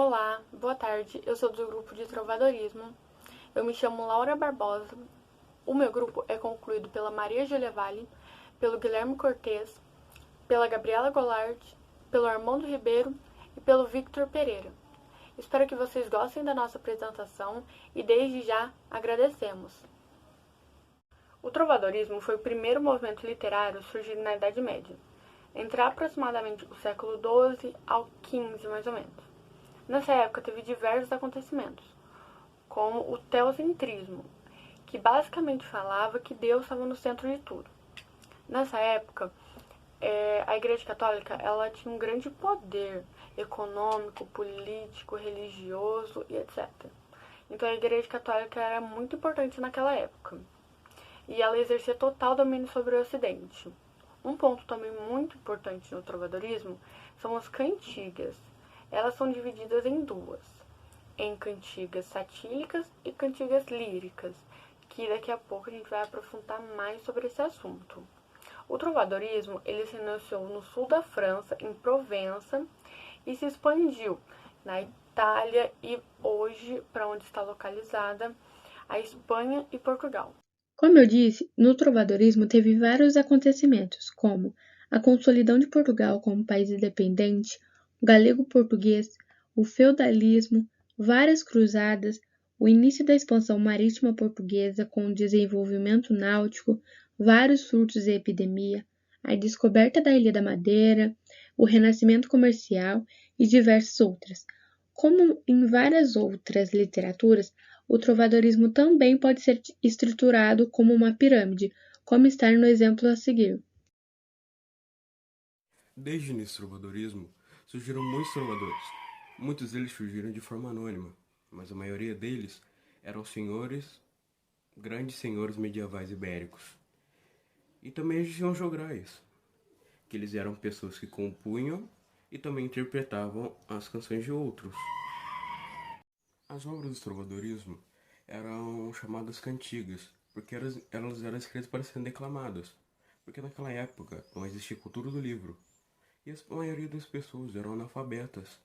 Olá, boa tarde. Eu sou do grupo de Trovadorismo. Eu me chamo Laura Barbosa. O meu grupo é concluído pela Maria Júlia Vale, pelo Guilherme Cortez, pela Gabriela Goulart, pelo Armando Ribeiro e pelo Victor Pereira. Espero que vocês gostem da nossa apresentação e desde já agradecemos. O trovadorismo foi o primeiro movimento literário surgido na Idade Média, entre aproximadamente o século XII ao XV, mais ou menos. Nessa época teve diversos acontecimentos, como o teocentrismo, que basicamente falava que Deus estava no centro de tudo. Nessa época, a Igreja Católica ela tinha um grande poder econômico, político, religioso e etc. Então a Igreja Católica era muito importante naquela época. E ela exercia total domínio sobre o Ocidente. Um ponto também muito importante no trovadorismo são as cantigas. Elas são divididas em duas, em cantigas satíricas e cantigas líricas, que daqui a pouco a gente vai aprofundar mais sobre esse assunto. O trovadorismo ele se iniciou no sul da França, em Provença, e se expandiu na Itália e hoje para onde está localizada a Espanha e Portugal. Como eu disse, no trovadorismo teve vários acontecimentos, como a consolidação de Portugal como país independente, o galego-português, o feudalismo, várias cruzadas, o início da expansão marítima portuguesa com o desenvolvimento náutico, vários surtos e epidemia, a descoberta da Ilha da Madeira, o renascimento comercial e diversas outras. Como em várias outras literaturas, o trovadorismo também pode ser estruturado como uma pirâmide, como está no exemplo a seguir. Desde o início do trovadorismo, surgiram muitos trovadores. Muitos deles surgiram de forma anônima, mas a maioria deles eram senhores, grandes senhores medievais ibéricos. E também existiam jograis, que eles eram pessoas que compunham e também interpretavam as canções de outros. As obras do trovadorismo eram chamadas cantigas, porque elas eram escritas para serem declamadas, porque naquela época não existia cultura do livro, e a maioria das pessoas eram analfabetas,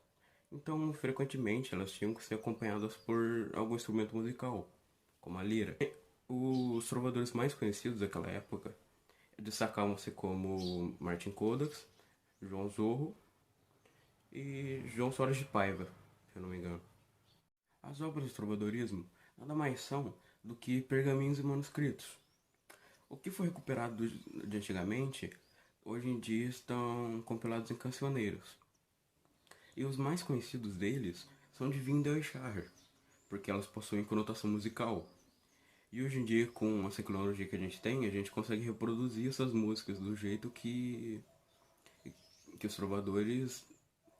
então frequentemente elas tinham que ser acompanhadas por algum instrumento musical, como a lira. Os trovadores mais conhecidos daquela época destacavam-se como Martin Codax, João Zorro e João Soares de Paiva, se eu não me engano. As obras do trovadorismo nada mais são do que pergaminhos e manuscritos. O que foi recuperado de antigamente, hoje em dia estão compilados em cancioneiros. E os mais conhecidos deles são de Windel e Schar, porque elas possuem conotação musical. E hoje em dia, com a tecnologia que a gente consegue reproduzir essas músicas do jeito que os trovadores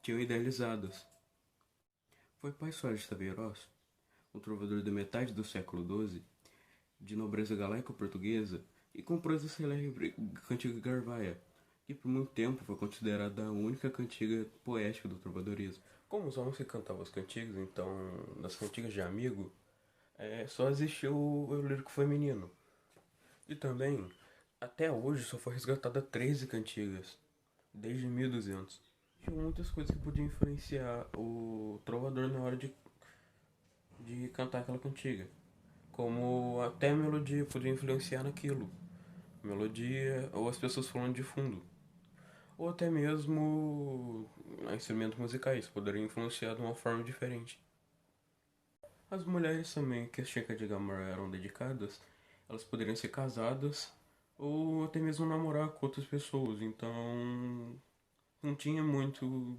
tinham idealizadas. Foi Pai Soares de Taveiroz, um trovador da metade do século XII, de nobreza galaico-portuguesa, e compôs a célebre cantiga Garvaia, que por muito tempo foi considerada a única cantiga poética do trovadorismo. Como os homens que cantavam as cantigas, então, nas cantigas de amigo, só existiu o lírico feminino. E também, até hoje, só foi resgatada 13 cantigas, desde 1200. Tinha muitas coisas que podiam influenciar o trovador na hora de cantar aquela cantiga. Como até a melodia podia influenciar naquilo. Melodia ou as pessoas falando de fundo. Ou até mesmo instrumentos musicais poderiam influenciar de uma forma diferente. As mulheres também que as Checas de Gamor eram dedicadas, elas poderiam ser casadas ou até mesmo namorar com outras pessoas. Então não tinha muito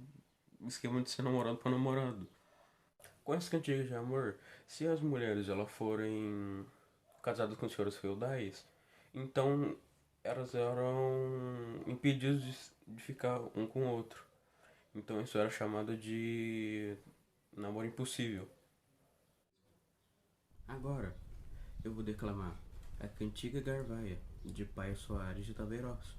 esquema de ser namorado para namorado. Com as cantigas de amor, se as mulheres elas forem casadas com senhores feudais, então elas eram impedidas de ficar um com o outro. Então isso era chamado de namoro impossível. Agora eu vou declamar a Cantiga Garvaia de Pai Soares de Taveiroz.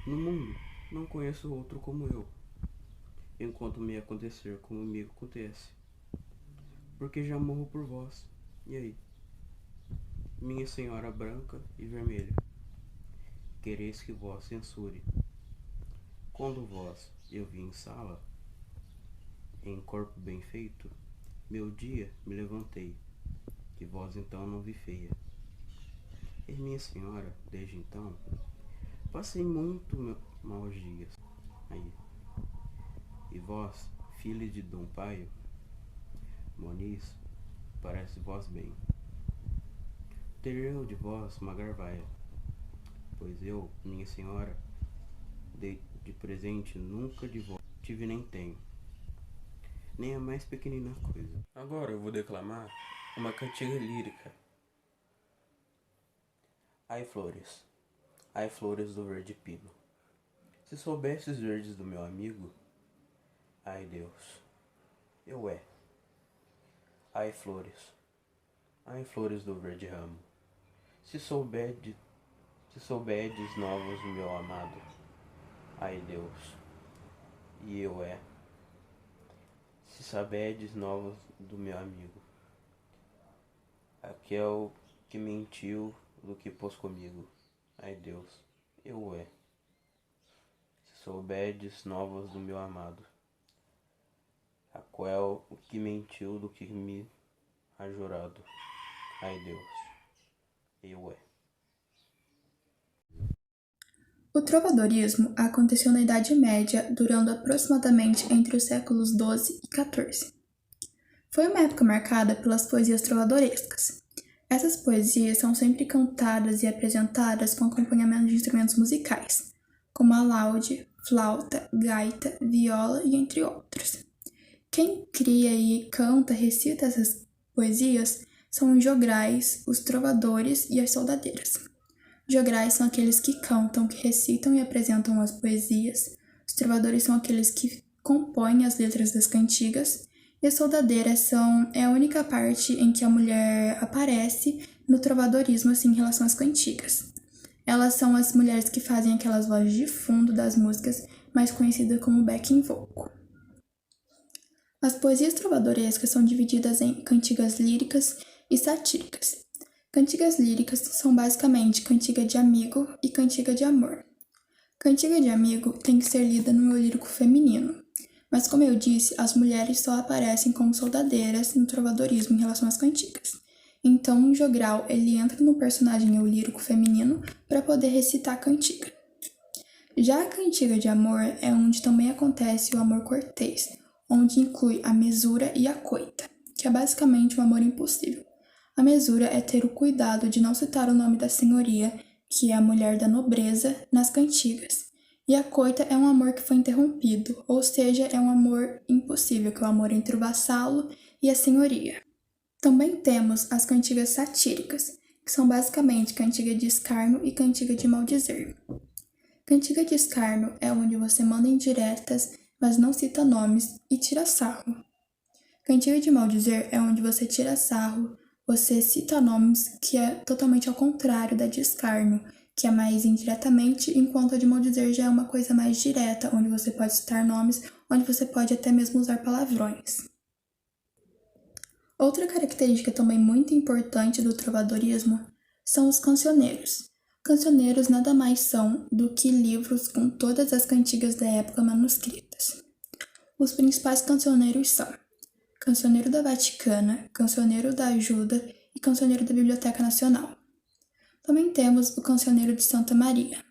No mundo não conheço outro como eu, enquanto me acontecer comigo acontece, porque já morro por vós. E aí, minha senhora branca e vermelha, quereis que vós censure, quando vós eu vi em sala, em corpo bem feito, meu dia me levantei, que vós então não vi feia. E minha senhora, desde então, passei muito maus dias. Aí. E vós, filha de Dom Paio, Moniz, parece vós bem. Ter eu de vós uma garvaia, pois eu, minha senhora, dei de presente nunca de vós tive nem tenho, nem a mais pequenina coisa. Agora eu vou declamar uma cantiga lírica. Ai flores do verde pino, se soubesse os verdes do meu amigo, ai Deus, eu é. Ai flores do verde ramo, se soubedes novos do meu amado, ai Deus, e eu é. Se sabedes novos do meu amigo, aquele que mentiu do que pôs comigo, ai Deus, eu é. Se soubedes novos do meu amado, aquel que mentiu do que me ha jurado, ai Deus, eu é. O trovadorismo aconteceu na Idade Média, durando aproximadamente entre os séculos XII e XIV. Foi uma época marcada pelas poesias trovadorescas. Essas poesias são sempre cantadas e apresentadas com acompanhamento de instrumentos musicais, como a laude, flauta, gaita, viola e entre outros. Quem cria e canta, recita essas poesias são os jograis, os trovadores e as soldadeiras. Os jograis são aqueles que cantam, que recitam e apresentam as poesias. Os trovadores são aqueles que compõem as letras das cantigas. E as soldadeiras é a única parte em que a mulher aparece no trovadorismo, assim, em relação às cantigas. Elas são as mulheres que fazem aquelas vozes de fundo das músicas, mais conhecidas como backing vocal. As poesias trovadorescas são divididas em cantigas líricas e satíricas. Cantigas líricas são basicamente cantiga de amigo e cantiga de amor. Cantiga de amigo tem que ser lida no eu lírico feminino, mas como eu disse, as mulheres só aparecem como soldadeiras no trovadorismo em relação às cantigas. Então, o jogral ele entra no personagem eu lírico feminino para poder recitar a cantiga. Já a cantiga de amor é onde também acontece o amor cortês, onde inclui a mesura e a coita, que é basicamente um amor impossível. A mesura é ter o cuidado de não citar o nome da senhoria, que é a mulher da nobreza, nas cantigas. E a coita é um amor que foi interrompido, ou seja, é um amor impossível, que é o amor entre o vassalo e a senhoria. Também temos as cantigas satíricas, que são basicamente cantiga de escárnio e cantiga de maldizer. Cantiga de escárnio é onde você manda indiretas, mas não cita nomes e tira sarro. Cantiga de maldizer é onde você tira sarro, você cita nomes, que é totalmente ao contrário da de escárnio, que é mais indiretamente, enquanto a de maldizer já é uma coisa mais direta, onde você pode citar nomes, onde você pode até mesmo usar palavrões. Outra característica também muito importante do trovadorismo são os cancioneiros. Cancioneiros nada mais são do que livros com todas as cantigas da época manuscritas. Os principais cancioneiros são Cancioneiro da Vaticana, Cancioneiro da Ajuda e Cancioneiro da Biblioteca Nacional. Também temos o Cancioneiro de Santa Maria.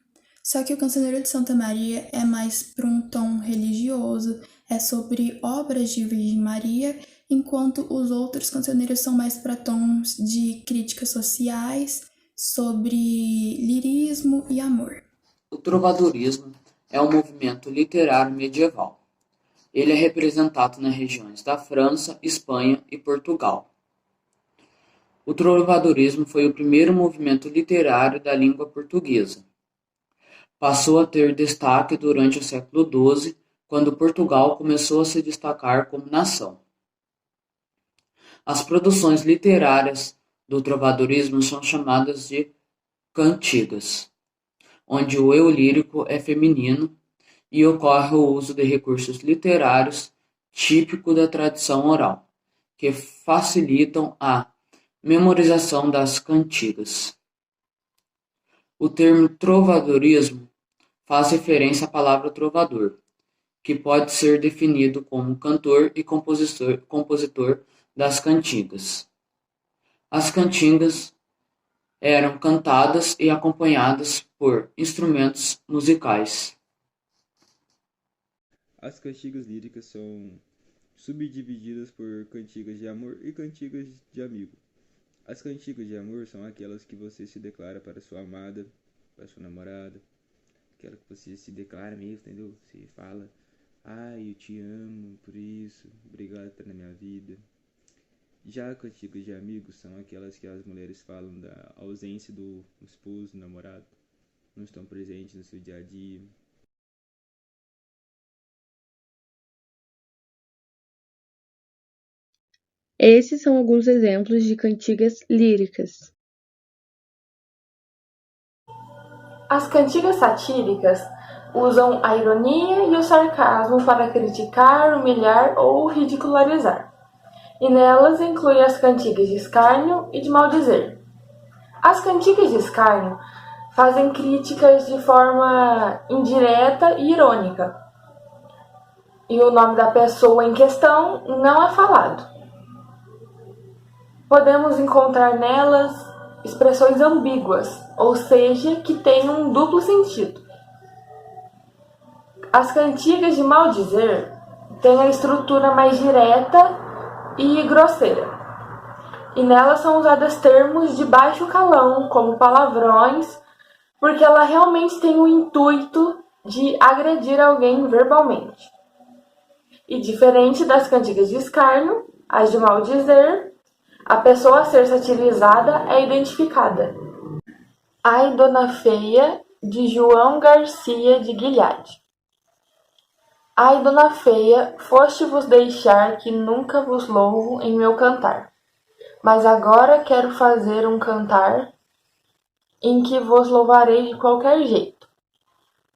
Só que o Cancioneiro de Santa Maria é mais para um tom religioso, é sobre obras de Virgem Maria, enquanto os outros cancioneiros são mais para tons de críticas sociais, sobre lirismo e amor. O trovadorismo é um movimento literário medieval. Ele é representado nas regiões da França, Espanha e Portugal. O trovadorismo foi o primeiro movimento literário da língua portuguesa. Passou a ter destaque durante o século XII, quando Portugal começou a se destacar como nação. As produções literárias do trovadorismo são chamadas de cantigas, onde o eu lírico é feminino e ocorre o uso de recursos literários típico da tradição oral, que facilitam a memorização das cantigas. O termo trovadorismo faz referência à palavra trovador, que pode ser definido como cantor e compositor das cantigas. As cantigas eram cantadas e acompanhadas por instrumentos musicais. As cantigas líricas são subdivididas por cantigas de amor e cantigas de amigo. As cantigas de amor são aquelas que você se declara para sua amada, para sua namorada, aquela que você se declara mesmo, entendeu? Você fala, eu te amo por isso, obrigado por estar na minha vida. Já cantigas de amigos são aquelas que as mulheres falam da ausência do esposo, do namorado, não estão presentes no seu dia a dia. Esses são alguns exemplos de cantigas líricas. As cantigas satíricas usam a ironia e o sarcasmo para criticar, humilhar ou ridicularizar. E nelas inclui as cantigas de escárnio e de maldizer. As cantigas de escárnio fazem críticas de forma indireta e irônica, e o nome da pessoa em questão não é falado. Podemos encontrar nelas expressões ambíguas, ou seja, que têm um duplo sentido. As cantigas de maldizer têm a estrutura mais direta e grosseira, e nelas são usados termos de baixo calão, como palavrões, porque ela realmente tem o intuito de agredir alguém verbalmente. E diferente das cantigas de escárnio, as de maldizer, a pessoa a ser satirizada é identificada. Ai, Dona Feia, de João Garcia de Guilhade. Ai, Dona Feia, foste-vos deixar que nunca vos louvo em meu cantar. Mas agora quero fazer um cantar em que vos louvarei de qualquer jeito.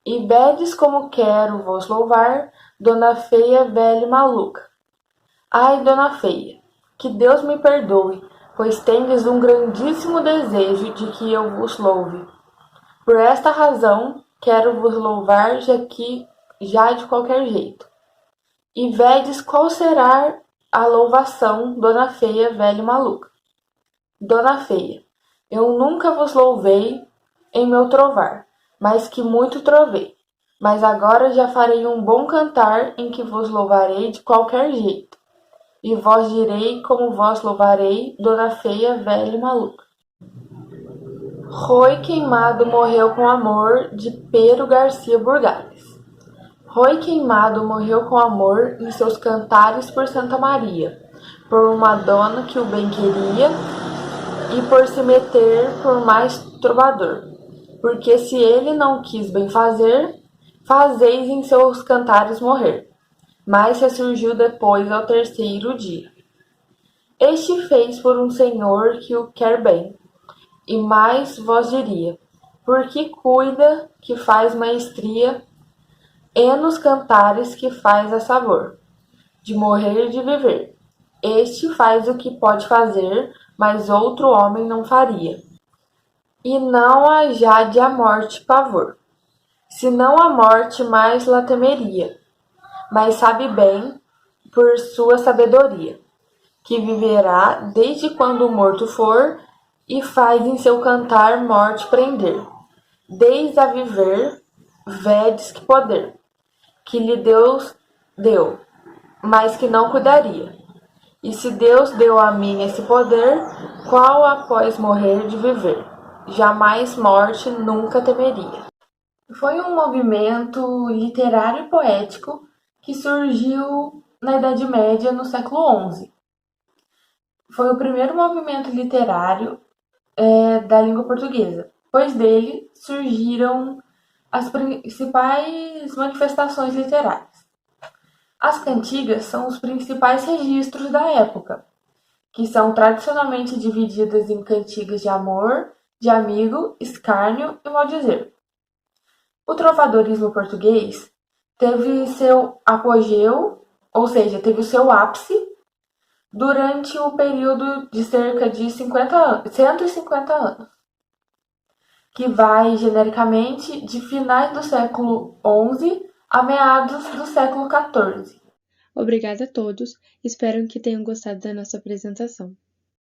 E bedes como quero vos louvar, Dona Feia, velha e maluca. Ai, Dona Feia, que Deus me perdoe, pois tendes um grandíssimo desejo de que eu vos louve. Por esta razão, quero vos louvar já de qualquer jeito. E vedes qual será a louvação, Dona Feia, velha e maluca. Dona Feia, eu nunca vos louvei em meu trovar, mas que muito trovei. Mas agora já farei um bom cantar em que vos louvarei de qualquer jeito. E vós direi como vós louvarei, Dona Feia, velha e maluca. Roi Queimado morreu com amor, de Pero Garcia Burgales. Roi Queimado morreu com amor em seus cantares por Santa Maria, por uma dona que o bem queria e por se meter por mais trovador. Porque se ele não quis bem fazer, fazeis em seus cantares morrer. Mas ressurgiu depois ao terceiro dia. Este fez por um senhor que o quer bem, e mais vos diria, porque cuida que faz maestria, e nos cantares que faz a sabor, de morrer e de viver. Este faz o que pode fazer, mas outro homem não faria. E não há já de a morte pavor, senão a morte mais la temeria, mas sabe bem, por sua sabedoria, que viverá desde quando o morto for, e faz em seu cantar morte prender. Desde a viver, vedes que poder, que lhe Deus deu, mas que não cuidaria. E se Deus deu a mim esse poder, qual após morrer de viver? Jamais morte nunca temeria. Foi um movimento literário e poético que surgiu na Idade Média, no século XI. Foi o primeiro movimento literário da língua portuguesa, pois dele surgiram as principais manifestações literárias. As cantigas são os principais registros da época, que são tradicionalmente divididas em cantigas de amor, de amigo, escárnio e maldizer. O trovadorismo português teve seu apogeu, ou seja, teve o seu ápice, durante o período de cerca de 150 anos, que vai genericamente de finais do século XI a meados do século XIV. Obrigada a todos, espero que tenham gostado da nossa apresentação.